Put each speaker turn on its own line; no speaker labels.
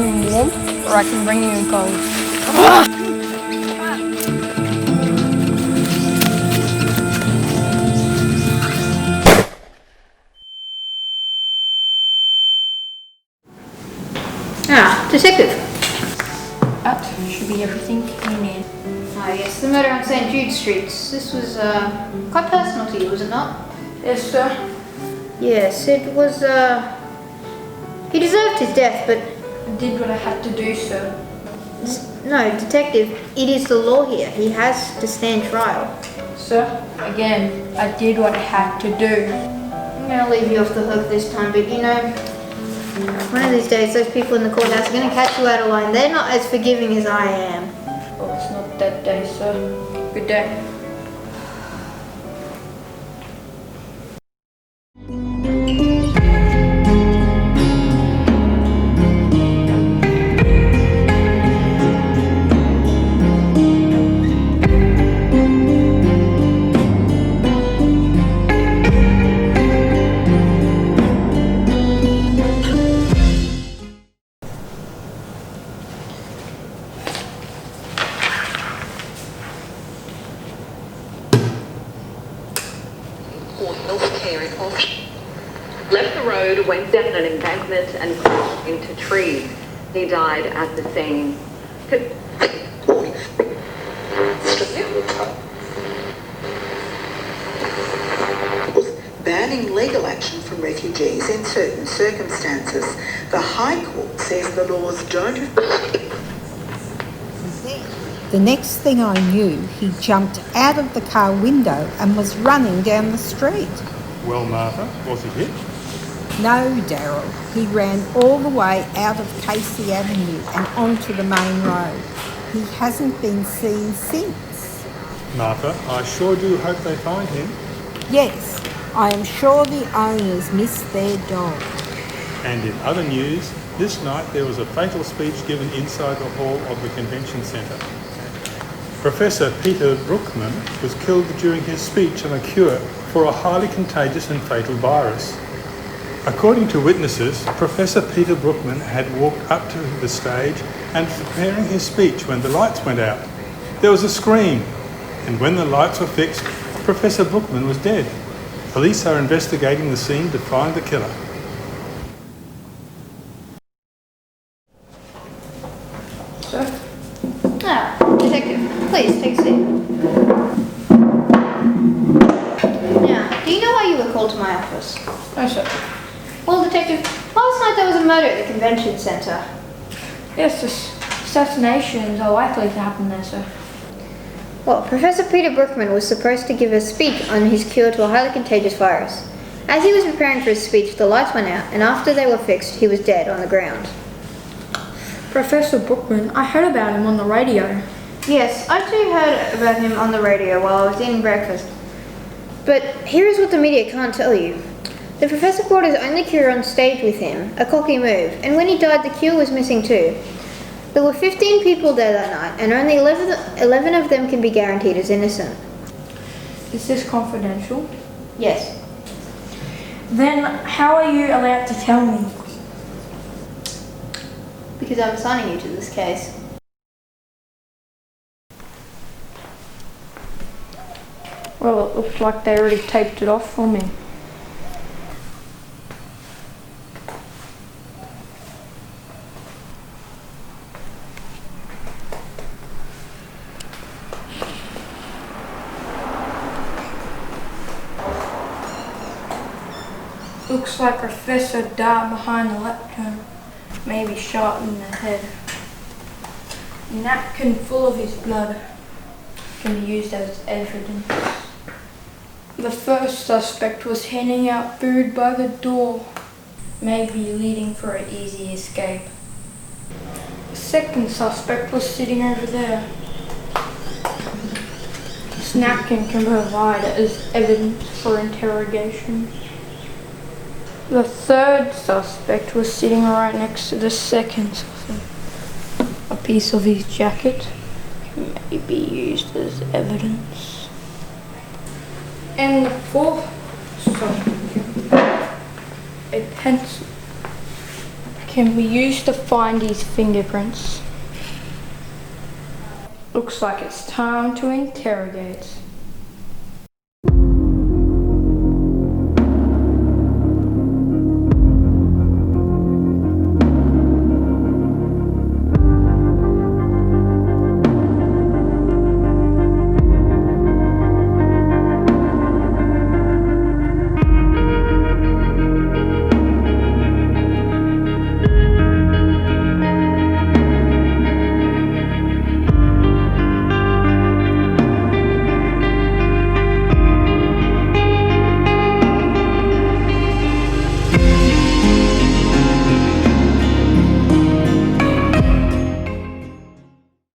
him warm, or I can bring him cold.
Detective.
That should be everything you need.
Ah, yes, the murder on St. Jude Street. This was quite personal to you, was it not?
Yes, sir.
Yes, it was. He deserved his death, but
I did what I had to do, sir.
no, detective. It is the law here. He has to stand trial.
Sir, again, I did what I had to do.
I'm gonna leave you off the hook this time, but you know, one of these days, those people in the courthouse are gonna catch you out of line. They're not as forgiving as I am.
Oh, it's not that day, sir. Good day.
Left the road, went down an embankment and crashed into trees. He died at the scene.
Banning legal action from refugees in certain circumstances. The High Court says the laws don't...
The next thing I knew, he jumped out of the car window and was running down the street.
Well, Martha, was he hit?
No, Daryl. He ran all the way out of Casey Avenue and onto the main road. He hasn't been seen since.
Martha, I sure do hope they find him.
Yes, I am sure the owners miss their dog.
And in other news, this night there was a fatal speech given inside the hall of the convention centre. Professor Peter Brookman was killed during his speech on a cure for a highly contagious and fatal virus. According to witnesses, Professor Peter Brookman had walked up to the stage and was preparing his speech when the lights went out. There was a scream, and when the lights were fixed, Professor Brookman was dead. Police are investigating the scene to find the killer.
Sir? Ah, detective, please take a seat. Now, do you know why you were called to my office?
No, sir.
Well, detective, last night there was a murder at the convention centre.
Yes, assassinations are likely to happen there, sir.
Well, Professor Peter Brookman was supposed to give a speech on his cure to a highly contagious virus. As he was preparing for his speech, the lights went out, and after they were fixed, he was dead on the ground.
Professor Brookman, I heard about him on the radio.
Yes, I too heard about him on the radio while I was eating breakfast. But here is what the media can't tell you. The professor brought his only cure on stage with him, a cocky move, and when he died the cure was missing too. There were 15 people there that night, and only 11 of them can be guaranteed as innocent.
Is this confidential?
Yes.
Then how are you allowed to tell me?
Because I'm assigning you to this case.
Well, it looks like they already taped it off for me. Looks like Professor died behind the lectern, maybe shot in the head. A napkin full of his blood can be used as evidence. The first suspect was handing out food by the door, maybe leading for an easy escape. The second suspect was sitting over there. This napkin can provide as evidence for interrogation. The third suspect was sitting right next to the second suspect. A piece of his jacket can maybe be used as evidence. And the fourth suspect, a pencil, can be used to find his fingerprints. Looks like it's time to interrogate.